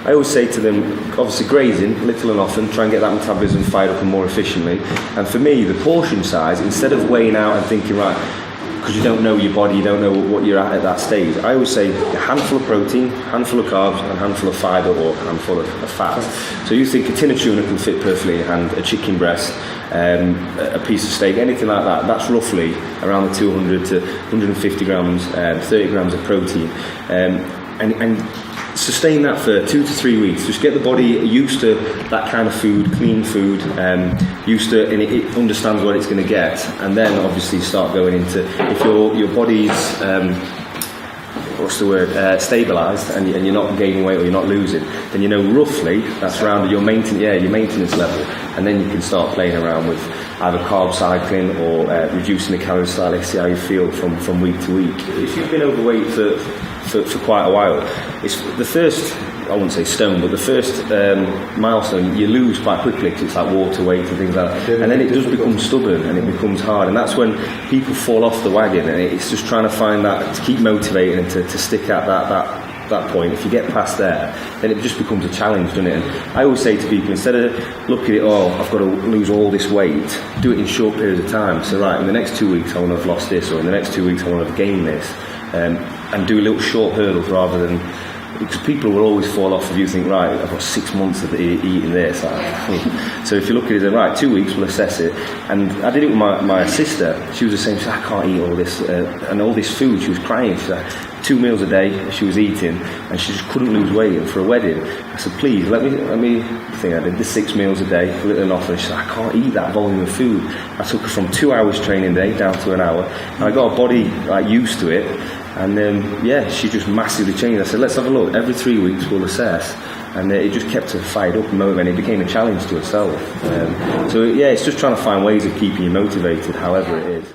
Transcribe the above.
I always say to them, obviously grazing, little and often, try and get that metabolism fired up and more efficiently. And for me, the portion size, instead of weighing out and thinking, right, because you don't know your body, you don't know what you're at that stage, I always say a handful of protein, a handful of carbs, and a handful of fibre or a handful of fat. So you think a tin of tuna can fit perfectly in your hand, a chicken breast, a piece of steak, anything like that, that's roughly around the 200 to 150 grams, 30 grams of protein. And sustain that for 2 to 3 weeks. Just get the body used to that kind of food, clean food, used to, and it understands what it's going to get. And then obviously start going into, if your body's stabilised and you're not gaining weight or you're not losing, then you know roughly that's around your maintenance level, and then you can start playing around with either carb cycling or reducing the calories slightly, see how you feel from week to week. If you've been overweight for quite a while, it's the first, I wouldn't say stone, but the first milestone you lose quite quickly, because it's like water weight and things like that, and then it does become stubborn and it becomes hard, and that's when people fall off the wagon, and it's just trying to find that, to keep motivating and to stick at that point. If you get past there, then it just becomes a challenge, doesn't it? And I always say to people, instead of looking at it, I've got to lose all this weight, do it in short periods of time. So right, in the next 2 weeks I want to have lost this, or in the next 2 weeks I want to have gained this, and do little short hurdles rather than, because people will always fall off if you think, right, I've got 6 months of eating this. So if you look at it, then right, 2 weeks, we'll assess it. And I did it with my sister. She was the same. She said, I can't eat all this and all this food. She was crying. She said 2 meals a day she was eating, and she just couldn't lose weight. And for a wedding, I said, please let me think. I did the 6 meals a day, little and often. She said, I can't eat that volume of food. I took her from 2 hours training a day down to an hour, and I got her body used to it. And she just massively changed. I said, let's have a look. Every 3 weeks we'll assess. And it just kept her fired up and motivated. It became a challenge to herself. It's just trying to find ways of keeping you motivated, however it is.